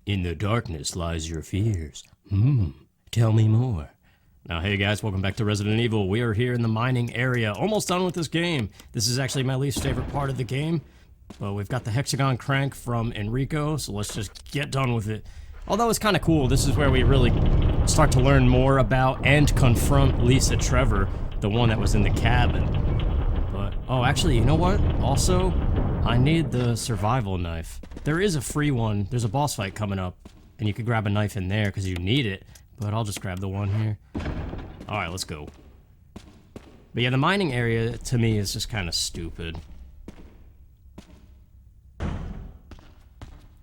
In the darkness lies your fears. Tell me more. Now, hey guys, welcome back to Resident Evil. We are here in the mining area, almost done with this game. This is actually my least favorite part of the game, but we've got the hexagon crank from Enrico, so let's just get done with it. Although it's kind of cool, this is where we really start to learn more about and confront Lisa Trevor, the one that was in the cabin. But, oh, actually, you know what? Also, I need the survival knife. There is a free one. There's a boss fight coming up, and you could grab a knife in there because you need it, but I'll just grab the one here. Alright, let's go. But yeah, the mining area, to me, is just kind of stupid. There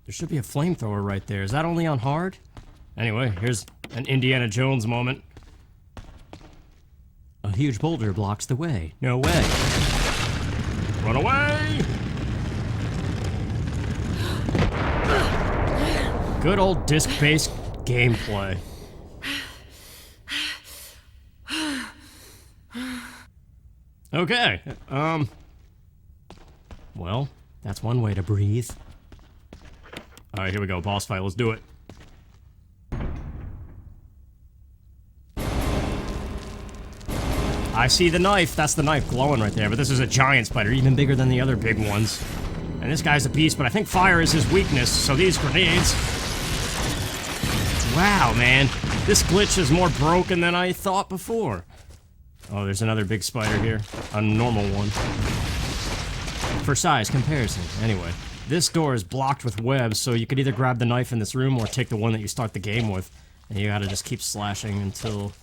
should be a flamethrower right there. Is that only on hard? Anyway, here's an Indiana Jones moment. A huge boulder blocks the way. No way. Run away! Good old disc-based gameplay. Okay, well, that's one way to breathe. Alright, here we go, boss fight, let's do it. I see the knife, that's the knife glowing right there, but this is a giant spider, even bigger than the other big ones. And this guy's a beast, but I think fire is his weakness, so these grenades... Wow, man, this glitch is more broken than I thought before. Oh, there's another big spider here. A normal one. For size comparison. Anyway, this door is blocked with webs, so you could either grab the knife in this room or take the one that you start the game with. And you gotta just keep slashing until...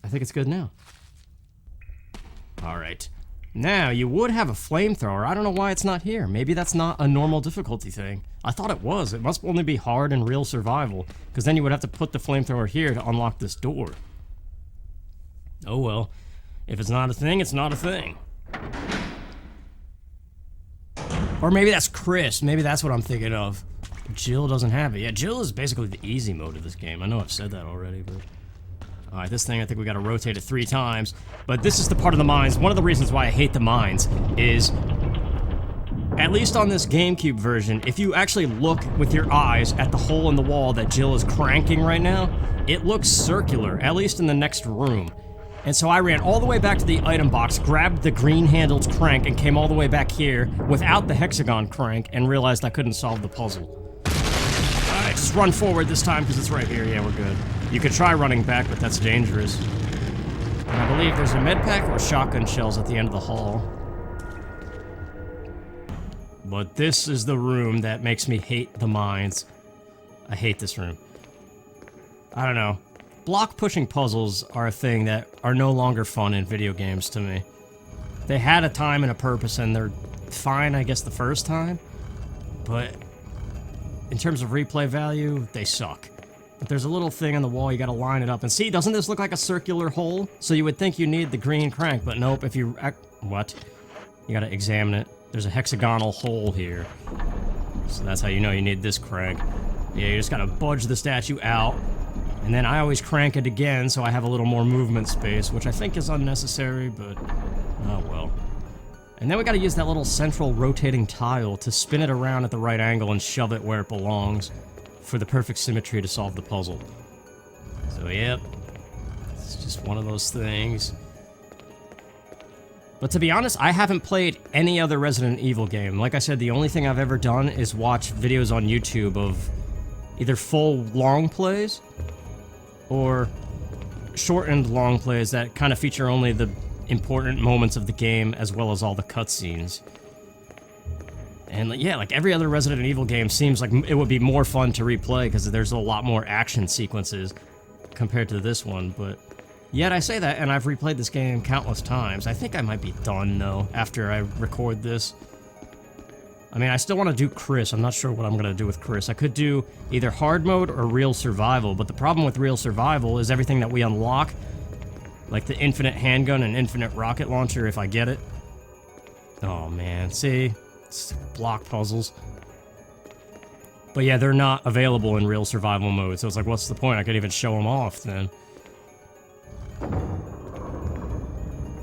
I think it's good now. Alright. Now, you would have a flamethrower. I don't know why it's not here. Maybe that's not a normal difficulty thing. I thought it was. It must only be hard and real survival, because then you would have to put the flamethrower here to unlock this door. Oh well, if it's not a thing, it's not a thing. Or maybe that's Chris, maybe that's what I'm thinking of. Jill doesn't have it. Yeah, Jill is basically the easy mode of this game. I know I've said that already, but... Alright, this thing, I think we gotta rotate it 3 times. But this is the part of the mines. One of the reasons why I hate the mines is... At least on this GameCube version, if you actually look with your eyes at the hole in the wall that Jill is cranking right now, it looks circular, at least in the next room. And so I ran all the way back to the item box, grabbed the green-handled crank, and came all the way back here without the hexagon crank, and realized I couldn't solve the puzzle. Alright, just run forward this time, because it's right here. Yeah, we're good. You could try running back, but that's dangerous. And I believe there's a med pack or shotgun shells at the end of the hall. But this is the room that makes me hate the mines. I hate this room. I don't know. Block-pushing puzzles are a thing that are no longer fun in video games to me. They had a time and a purpose, and they're fine, I guess, the first time. But in terms of replay value, they suck. But there's a little thing on the wall, you gotta line it up. And see, doesn't this look like a circular hole? So you would think you need the green crank, but nope, if you... What? You gotta examine it. There's a hexagonal hole here. So that's how you know you need this crank. Yeah, you just gotta budge the statue out. And then I always crank it again, so I have a little more movement space, which I think is unnecessary, but... oh well. And then we gotta use that little central rotating tile to spin it around at the right angle and shove it where it belongs for the perfect symmetry to solve the puzzle. So yep, it's just one of those things. But to be honest, I haven't played any other Resident Evil game. Like I said, the only thing I've ever done is watch videos on YouTube of either full long plays or shortened long plays that kind of feature only the important moments of the game as well as all the cutscenes. And yeah, like every other Resident Evil game seems like it would be more fun to replay because there's a lot more action sequences compared to this one, but yet I say that and I've replayed this game countless times. I think I might be done though after I record this. I mean, I still want to do Chris. I'm not sure what I'm going to do with Chris. I could do either hard mode or real survival, but the problem with real survival is everything that we unlock, like the infinite handgun and infinite rocket launcher if I get it. Oh man, see? It's block puzzles. But yeah, they're not available in real survival mode, so it's like, what's the point? I could even show them off then.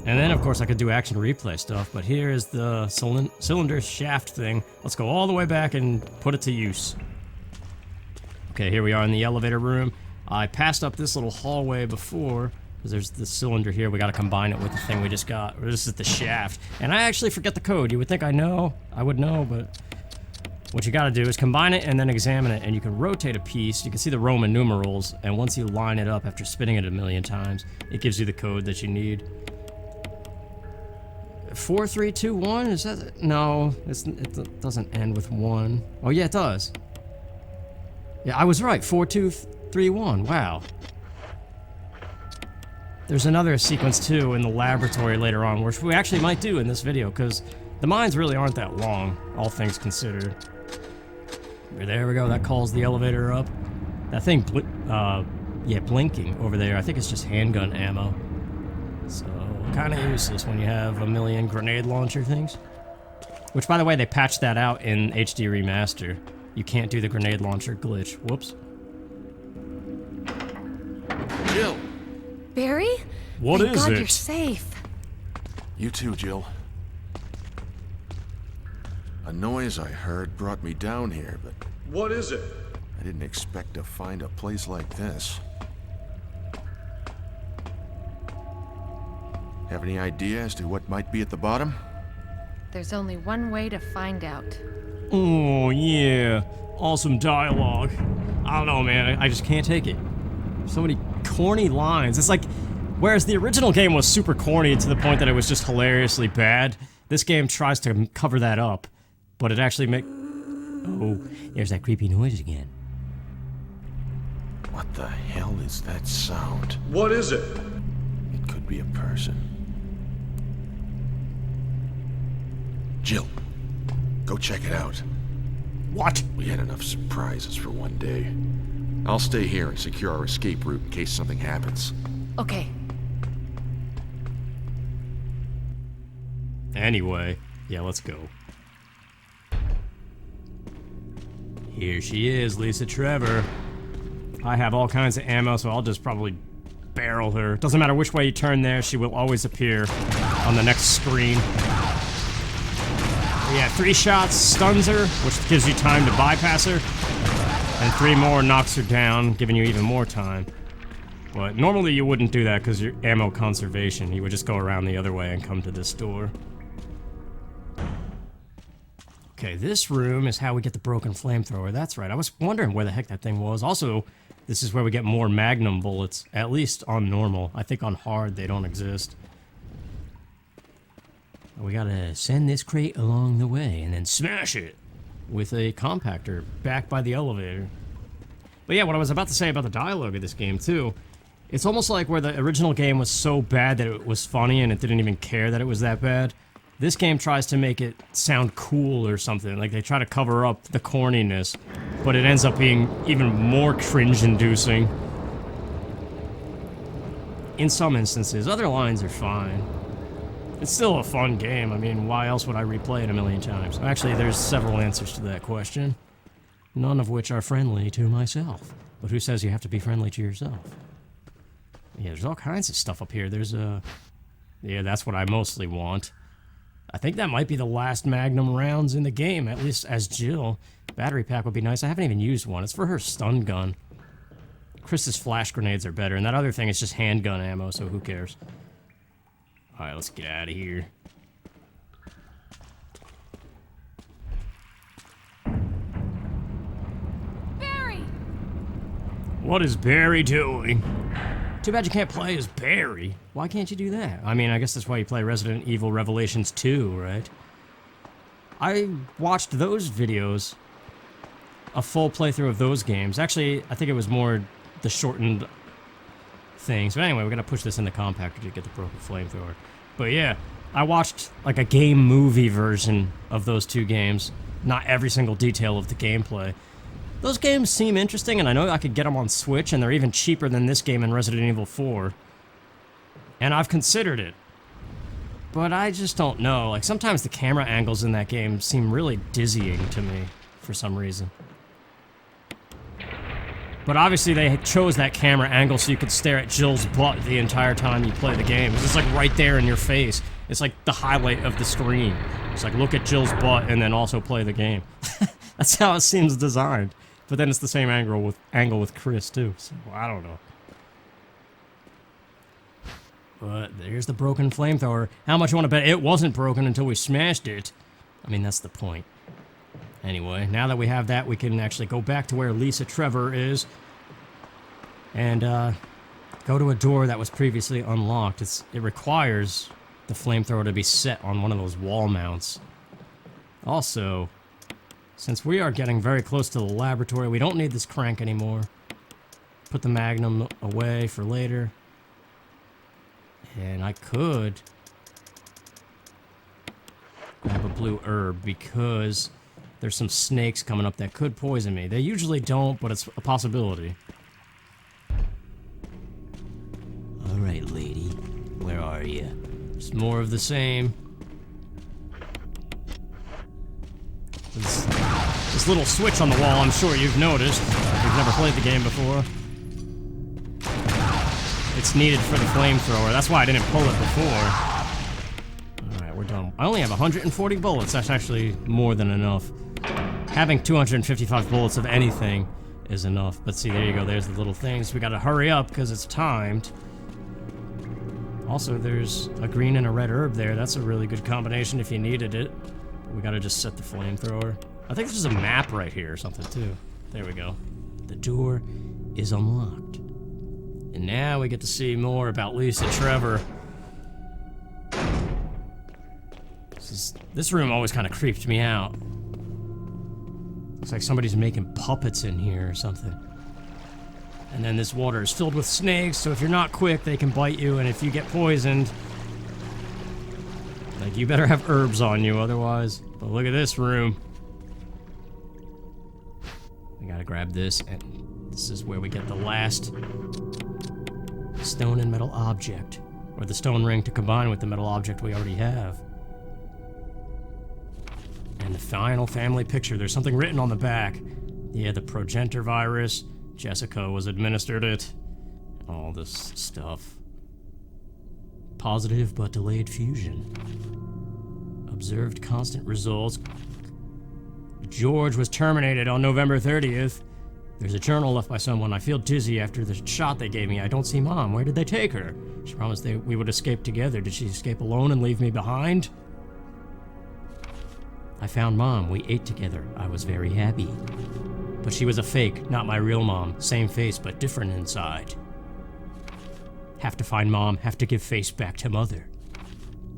And then, of course, I could do action replay stuff, but here is the cylinder shaft thing. Let's go all the way back and put it to use. Okay, here we are in the elevator room. I passed up this little hallway before, because there's the cylinder here. We gotta combine it with the thing we just got. This is the shaft. And I actually forget the code. You would think I would know, but what you gotta do is combine it and then examine it, and you can rotate a piece. You can see the Roman numerals, and once you line it up after spinning it a million times, it gives you the code that you need. 4321? Is that... No, it doesn't end with 1. Oh, yeah, it does. Yeah, I was right. 4231. Wow. There's another sequence, too, in the laboratory later on, which we actually might do in this video, because the mines really aren't that long, all things considered. There we go. That calls the elevator up. That thing, blinking over there, I think it's just handgun ammo. So, kind of useless when you have a million grenade launcher things. Which, by the way, they patched that out in HD Remaster. You can't do the grenade launcher glitch. Whoops. Jill! Barry? What Thank is God it? You're safe. You too, Jill. A noise I heard brought me down here, but... What is it? I didn't expect to find a place like this. Have any idea as to what might be at the bottom? There's only one way to find out. Oh, yeah. Awesome dialogue. I don't know, man. I just can't take it. So many corny lines. It's like, whereas the original game was super corny to the point that it was just hilariously bad, this game tries to cover that up, but it actually Oh, there's that creepy noise again. What the hell is that sound? What is it? It could be a person. Jill, go check it out. What? We had enough surprises for one day. I'll stay here and secure our escape route in case something happens. Okay. Anyway, yeah, let's go. Here she is, Lisa Trevor. I have all kinds of ammo, so I'll just probably barrel her. Doesn't matter which way you turn there, she will always appear on the next screen. Yeah, 3 shots stuns her, which gives you time to bypass her. And 3 more knocks her down, giving you even more time. But normally you wouldn't do that because you're ammo conservation. You would just go around the other way and come to this door. Okay, this room is how we get the broken flamethrower. That's right. I was wondering where the heck that thing was. Also, this is where we get more magnum bullets, at least on normal. I think on hard they don't exist. We gotta send this crate along the way and then smash it with a compactor back by the elevator. But yeah, what I was about to say about the dialogue of this game, too, it's almost like where the original game was so bad that it was funny and it didn't even care that it was that bad. This game tries to make it sound cool or something. Like, they try to cover up the corniness, but it ends up being even more cringe-inducing. In some instances. Other lines are fine. It's still a fun game. I mean, why else would I replay it a million times? Actually, there's several answers to that question. None of which are friendly to myself. But who says you have to be friendly to yourself? Yeah, there's all kinds of stuff up here. There's a... Yeah, that's what I mostly want. I think that might be the last Magnum rounds in the game, at least as Jill. Battery pack would be nice. I haven't even used one. It's for her stun gun. Chris's flash grenades are better, and that other thing is just handgun ammo, so who cares? Alright, let's get out of here. Barry! What is Barry doing? Too bad you can't play as Barry. Why can't you do that? I mean, I guess that's why you play Resident Evil Revelations 2, right? I watched those videos. A full playthrough of those games. Actually, I think it was more the shortened things. But anyway, we're gonna push this in the compactor to get the broken flamethrower. But yeah, I watched like a game movie version of those 2 games. Not every single detail of the gameplay. Those games seem interesting, and I know I could get them on Switch, and they're even cheaper than this game in Resident Evil 4. And I've considered it. But I just don't know. Like, sometimes the camera angles in that game seem really dizzying to me, for some reason. But obviously they chose that camera angle so you could stare at Jill's butt the entire time you play the game. It's just like right there in your face. It's like the highlight of the screen. It's like look at Jill's butt and then also play the game. That's how it seems designed. But then it's the same angle with Chris too. So I don't know. But there's the broken flamethrower. How much you want to bet it wasn't broken until we smashed it? I mean, that's the point. Anyway, now that we have that, we can actually go back to where Lisa Trevor is and go to a door that was previously unlocked. It requires the flamethrower to be set on one of those wall mounts. Also, since we are getting very close to the laboratory, we don't need this crank anymore. Put the Magnum away for later. And I could grab a blue herb because there's some snakes coming up that could poison me. They usually don't, but it's a possibility. Alright, lady. Where are you? Just more of the same. This little switch on the wall, I'm sure you've noticed. If you've never played the game before. It's needed for the flamethrower. That's why I didn't pull it before. Alright, we're done. I only have 140 bullets. That's actually more than enough. Having 255 bullets of anything is enough. But see, there you go. There's the little things. We gotta hurry up because it's timed. Also, there's a green and a red herb there. That's a really good combination if you needed it. We gotta just set the flamethrower. I think there's a map right here or something too. There we go. The door is unlocked. And now we get to see more about Lisa Trevor. This room always kind of creeped me out. Looks like somebody's making puppets in here or something. And then this water is filled with snakes, so if you're not quick, they can bite you, and if you get poisoned, like, you better have herbs on you otherwise. But look at this room. We gotta grab this, and this is where we get the last stone and metal object, or the stone ring to combine with the metal object we already have. And the final family picture, there's something written on the back. Yeah, the progenitor virus, Jessica was administered it, all this stuff. Positive but delayed fusion. Observed constant results. George was terminated on November 30th. There's a journal left by someone. I feel dizzy after the shot they gave me. I don't see Mom. Where did they take her? She promised we would escape together. Did she escape alone and leave me behind? I found Mom. We ate together. I was very happy. But she was a fake, not my real mom. Same face, but different inside. Have to find Mom. Have to give face back to Mother.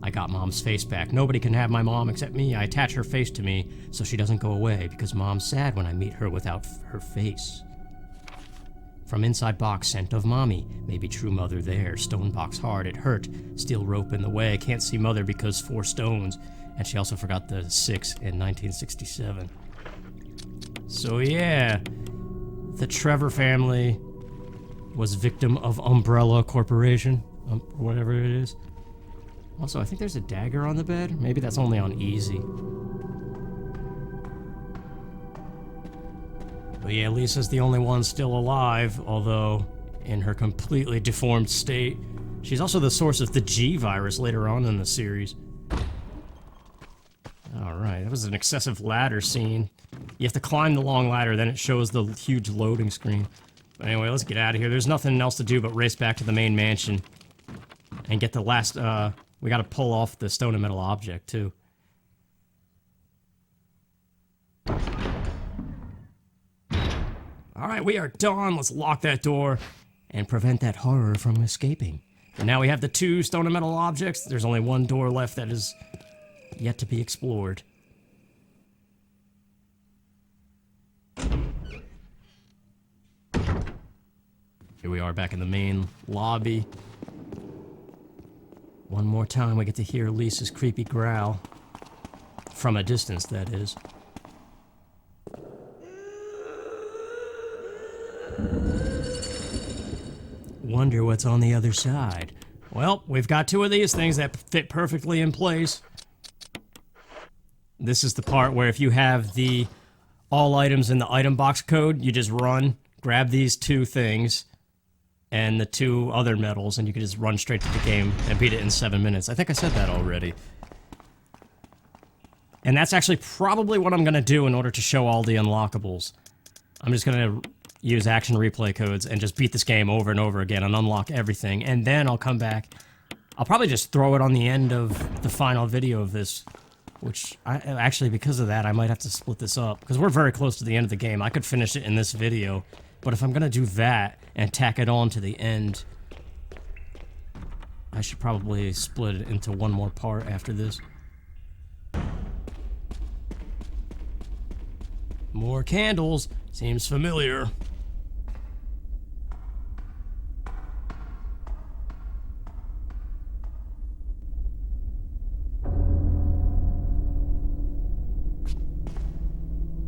I got Mom's face back. Nobody can have my mom except me. I attach her face to me so she doesn't go away because Mom's sad when I meet her without her face. From inside box, scent of Mommy. Maybe true Mother there. Stone box hard, it hurt. Steel rope in the way. Can't see Mother because 4 stones. And she also forgot the 6 in 1967. So yeah, the Trevor family was victim of Umbrella Corporation, whatever it is. Also, I think there's a dagger on the bed. Maybe that's only on easy. But yeah, Lisa's the only one still alive, although in her completely deformed state. She's also the source of the G virus later on in the series. Alright, that was an excessive ladder scene. You have to climb the long ladder, then it shows the huge loading screen. But anyway, let's get out of here. There's nothing else to do but race back to the main mansion. And get the last, we gotta pull off the stone and metal object, too. Alright, we are done. Let's lock that door and prevent that horror from escaping. And now we have the 2 stone and metal objects. There's only 1 door left that is yet to be explored. Here we are back in the main lobby. One more time we get to hear Lisa's creepy growl. From a distance, that is. Wonder what's on the other side. Well, we've got 2 of these things that fit perfectly in place. This is the part where if you have the all items in the item box code, you just run, grab these 2 things and the 2 other medals, and you can just run straight to the game and beat it in 7 minutes. I think I said that already. And that's actually probably what I'm going to do in order to show all the unlockables. I'm just going to use action replay codes and just beat this game over and over again and unlock everything. And then I'll come back. I'll probably just throw it on the end of the final video of this, which, actually, because of that, I might have to split this up. Because we're very close to the end of the game. I could finish it in this video. But if I'm going to do that and tack it on to the end, I should probably split it into one more part after this. More candles. Seems familiar.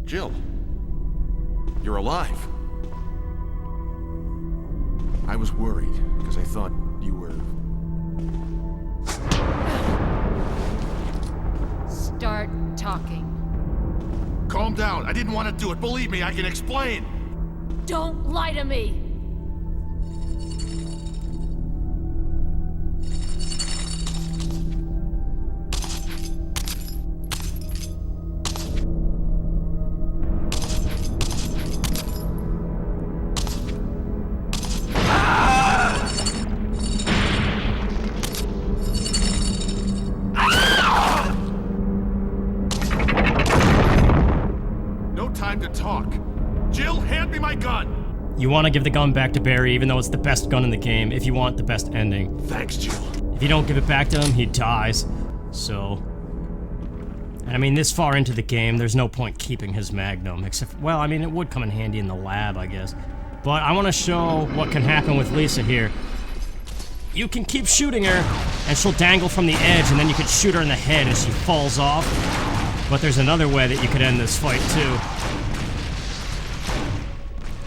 Jill, you're alive. I was worried because I thought you were... Start talking. Calm down. I didn't want to do it. Believe me, I can explain. Don't lie to me! You want to give the gun back to Barry, even though it's the best gun in the game, if you want the best ending. Thanks, Jill. If you don't give it back to him, he dies. So... And I mean, this far into the game, there's no point keeping his Magnum, except... Well, I mean, it would come in handy in the lab, I guess. But I want to show what can happen with Lisa here. You can keep shooting her, and she'll dangle from the edge, and then you can shoot her in the head as she falls off. But there's another way that you could end this fight, too.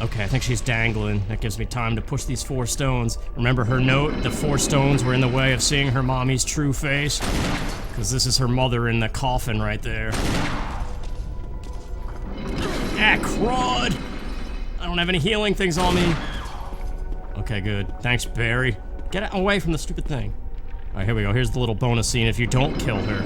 Okay, I think she's dangling. That gives me time to push these 4 stones. Remember her note? The 4 stones were in the way of seeing her mommy's true face. Because this is her mother in the coffin right there. Ah, crud! I don't have any healing things on me. Okay, good. Thanks, Barry. Get away from the stupid thing. Alright, here we go. Here's the little bonus scene if you don't kill her.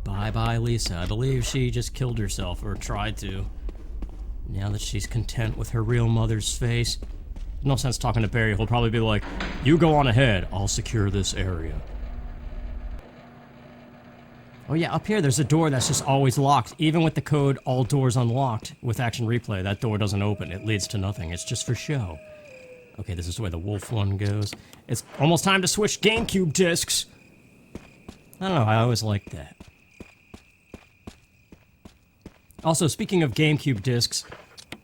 Bye-bye, Lisa. I believe she just killed herself, or tried to. Now that she's content with her real mother's face. No sense talking to Barry. He'll probably be like, you go on ahead. I'll secure this area. Oh yeah, up here there's a door that's just always locked. Even with the code, all doors unlocked, with action replay, that door doesn't open. It leads to nothing. It's just for show. Okay, this is where the wolf one goes. It's almost time to switch GameCube discs. I don't know, I always liked that. Also, speaking of GameCube discs,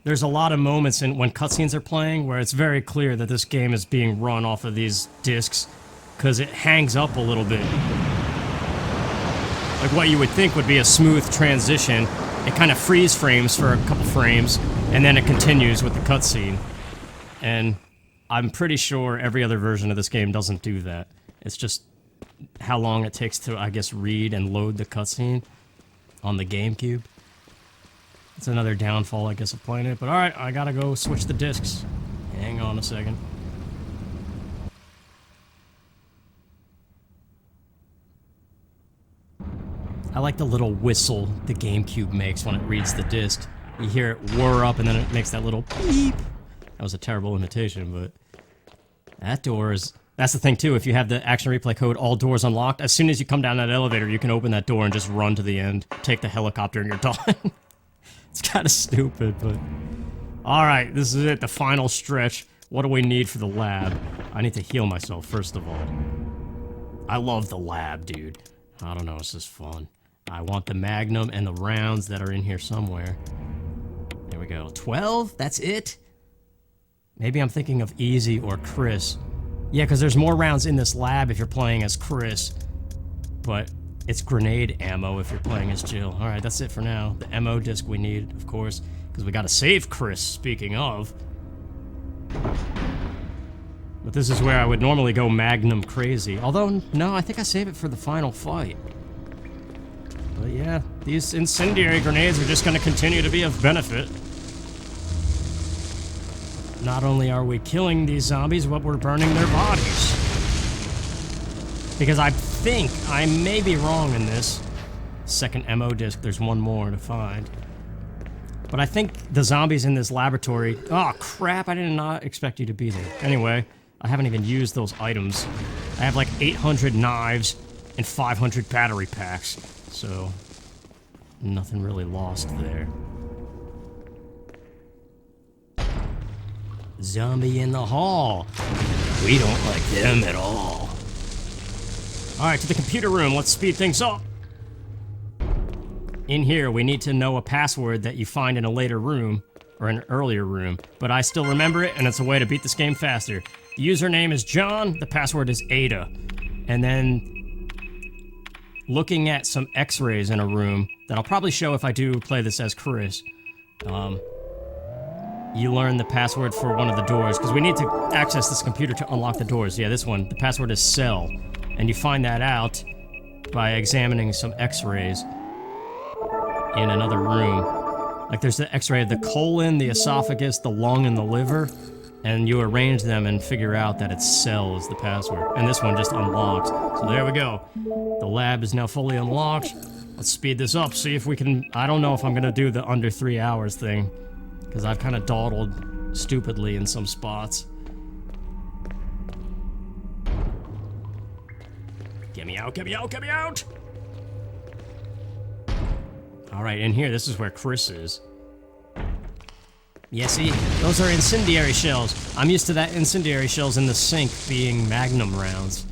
there's a lot of moments when cutscenes are playing where it's very clear that this game is being run off of these discs, because it hangs up a little bit. Like what you would think would be a smooth transition, it kind of freeze frames for a couple frames, and then it continues with the cutscene. And I'm pretty sure every other version of this game doesn't do that. It's just how long it takes to, I guess, read and load the cutscene on the GameCube. It's another downfall, I guess, of playing it. But alright, I gotta go switch the discs. Hang on a second. I like the little whistle the GameCube makes when it reads the disc. You hear it whir up and then it makes that little beep. That was a terrible imitation, but... That door is... That's the thing, too. If you have the action replay code, all doors unlocked, as soon as you come down that elevator, you can open that door and just run to the end. Take the helicopter and you're done. It's kind of stupid, but... Alright, this is it, the final stretch. What do we need for the lab? I need to heal myself, first of all. I love the lab, dude. I don't know, it's just fun. I want the Magnum and the rounds that are in here somewhere. There we go. 12? That's it? Maybe I'm thinking of Easy or Chris. Yeah, because there's more rounds in this lab if you're playing as Chris. But It's grenade ammo if you're playing as Jill. Alright, that's it for now. The ammo disc we need, of course, because we gotta save Chris, speaking of. But this is where I would normally go Magnum crazy. Although, no, I think I save it for the final fight. But yeah, these incendiary grenades are just gonna continue to be of benefit. Not only are we killing these zombies, but we're burning their bodies. Because I think I may be wrong in this. Second ammo disc, there's one more to find. But I think the zombies in this laboratory... Oh, crap, I did not expect you to be there. Anyway, I haven't even used those items. I have like 800 knives and 500 battery packs. So, nothing really lost there. Zombie in the hall. We don't like them at all. Alright, to the computer room. Let's speed things up. In here, we need to know a password that you find in a later room, or an earlier room, but I still remember it, and it's a way to beat this game faster. The username is John, the password is Ada. And then, looking at some x-rays in a room, that I'll probably show if I do play this as Chris, you learn the password for one of the doors, because we need to access this computer to unlock the doors. Yeah, this one. The password is cell. And you find that out by examining some x-rays in another room. Like there's the x-ray of the colon, the esophagus, the lung, and the liver. And you arrange them and figure out that it's cell is the password. And this one just unlocks. So there we go. The lab is now fully unlocked. Let's speed this up, see if we can... I don't know if I'm gonna do the under 3 hours thing. Because I've kind of dawdled stupidly in some spots. Get me out, get me out, get me out! Alright, in here, this is where Chris is. Yeah, see? Those are incendiary shells. I'm used to that incendiary shells in the sink being Magnum rounds.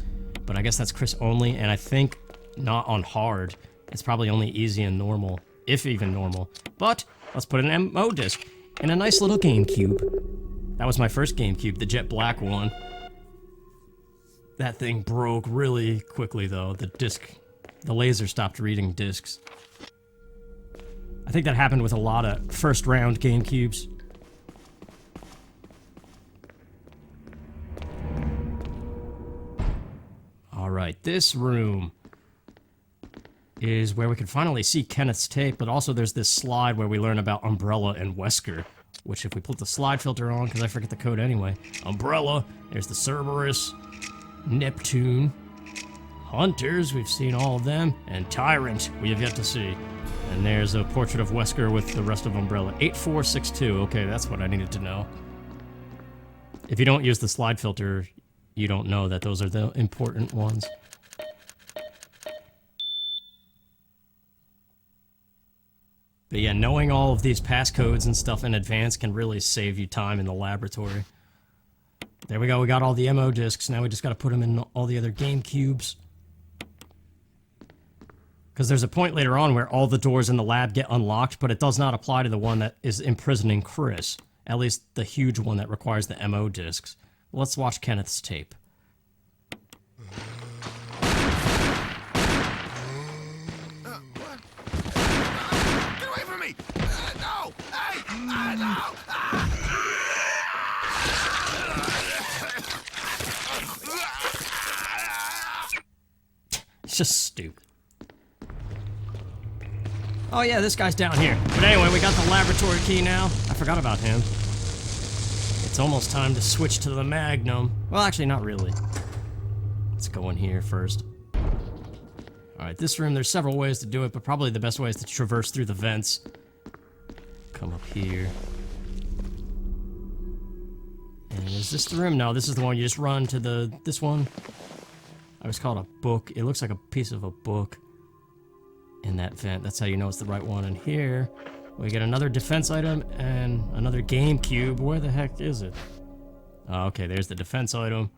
But I guess that's Chris only, and I think not on hard. It's probably only easy and normal, if even normal. But, let's put an ammo disc. And a nice little GameCube. That was my first GameCube, the jet black one. That thing broke really quickly though, the laser stopped reading discs. I think that happened with a lot of first round GameCubes. Alright, this room is where we can finally see Kenneth's tape, but also there's this slide where we learn about Umbrella and Wesker, which if we put the slide filter on, because I forget the code anyway. Umbrella, there's the Cerberus, Neptune, Hunters, we've seen all of them, and Tyrant, we have yet to see. And there's a portrait of Wesker with the rest of Umbrella. 8462, okay, that's what I needed to know. If you don't use the slide filter, you don't know that those are the important ones. But yeah, knowing all of these passcodes and stuff in advance can really save you time in the laboratory. There we go, we got all the ammo discs. Now we just gotta put them in all the other GameCubes. Because there's a point later on where all the doors in the lab get unlocked, but it does not apply to the one that is imprisoning Chris. At least the huge one that requires the ammo discs. Let's watch Kenneth's tape. No! Hey! No! It's just stupid. Oh yeah, this guy's down here. But anyway, we got the laboratory key now. I forgot about him. It's almost time to switch to the Magnum. Well, actually, not really. Let's go in here first. Alright, this room, there's several ways to do it, but probably the best way is to traverse through the vents. Come up here. And is this the room? No, this is the one you just run to this one. I was called a book. It looks like a piece of a book in that vent. That's how you know it's the right one. And here, we get another defense item and another GameCube. Where the heck is it? Oh, okay, there's the defense item.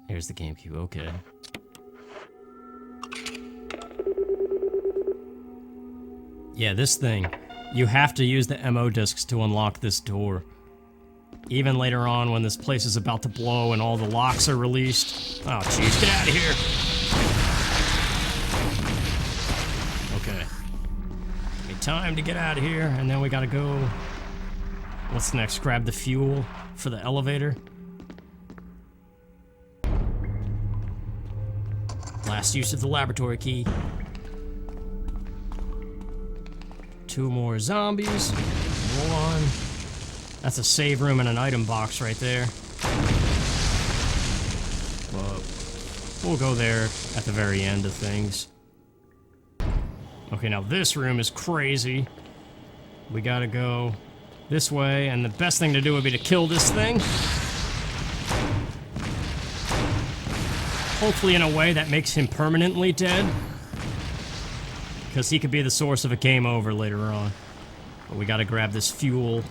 Here's the GameCube, okay. Yeah, this thing. You have to use the ammo discs to unlock this door. Even later on when this place is about to blow and all the locks are released. Oh, jeez, get out of here! time to get out of here, and then we gotta go... What's next? Grab the fuel for the elevator. Last use of the laboratory key. 2 more zombies. 1. That's a save room and an item box right there. But we'll go there at the very end of things. Okay, now this room is crazy. We gotta go this way, and the best thing to do would be to kill this thing. Hopefully in a way that makes him permanently dead. Because he could be the source of a game over later on. But we gotta grab this fuel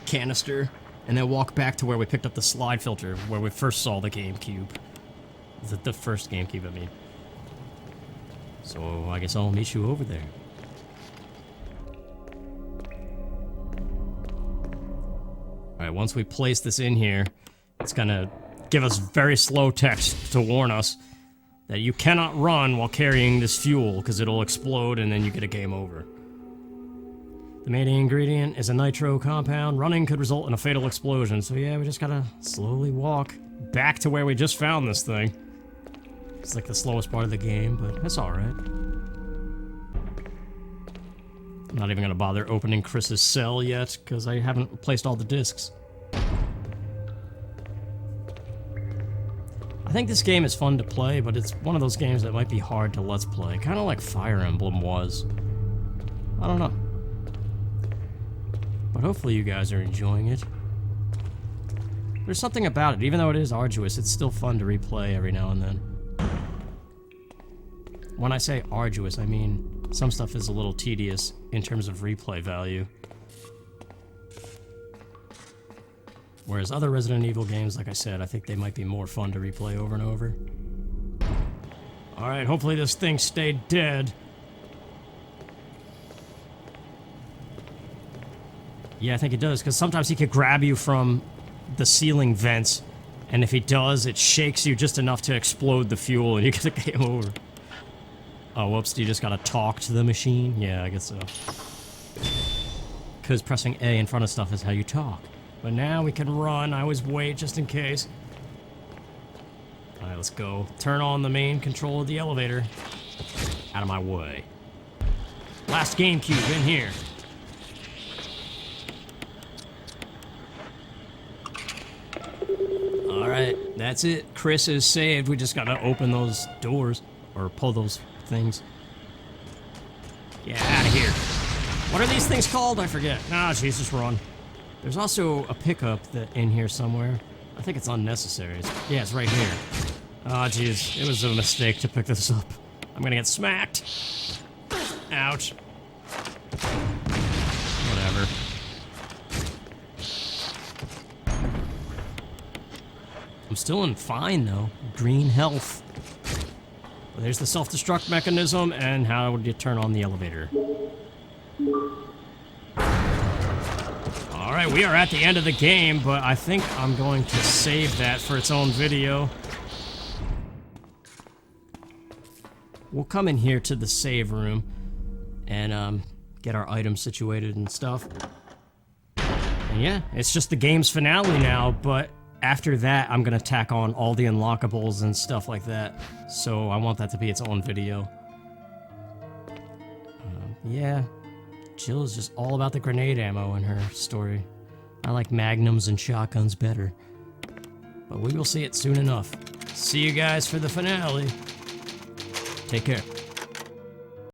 canister, and then walk back to where we picked up the slide filter, where we first saw the GameCube. The first GameCube, I mean. So I guess I'll meet you over there. Alright, once we place this in here, it's gonna give us very slow text to warn us that you cannot run while carrying this fuel, because it'll explode and then you get a game over. The main ingredient is a nitro compound. Running could result in a fatal explosion, so yeah, we just gotta slowly walk back to where we just found this thing. It's like the slowest part of the game, but it's alright. I'm not even gonna bother opening Chris's cell yet, because I haven't replaced all the discs. I think this game is fun to play, but it's one of those games that might be hard to let's play. Kind of like Fire Emblem was. I don't know. But hopefully you guys are enjoying it. There's something about it, even though it is arduous, it's still fun to replay every now and then. When I say arduous, I mean some stuff is a little tedious in terms of replay value. Whereas other Resident Evil games, like I said, I think they might be more fun to replay over and over. Alright, hopefully this thing stayed dead. Yeah, I think it does, because sometimes he could grab you from the ceiling vents, and if he does, it shakes you just enough to explode the fuel, and you get a game over. Oh, whoops, you just gotta talk to the machine? Yeah, I guess so. Because pressing A in front of stuff is how you talk. But now we can run. I always wait just in case. Alright, let's go. Turn on the main control of the elevator. Out of my way. Last GameCube in here. Alright, that's it. Chris is saved. We just gotta open those doors. Or pull those things. Get out of here. What are these things called? I forget. Ah, Jesus, run. There's also a pickup that in here somewhere. I think it's unnecessary. Yeah, it's right here. Oh, jeez. It was a mistake to pick this up. I'm gonna get smacked. Ouch. Whatever. I'm still in fine, though. Green health. But there's the self-destruct mechanism, and how would you turn on the elevator? Alright, we are at the end of the game, but I think I'm going to save that for its own video. We'll come in here to the save room and get our items situated and stuff. And yeah, it's just the game's finale now, but after that I'm gonna tack on all the unlockables and stuff like that. So I want that to be its own video. Yeah. Jill is just all about the grenade ammo in her story. I like magnums and shotguns better. But we will see it soon enough. See you guys for the finale. Take care.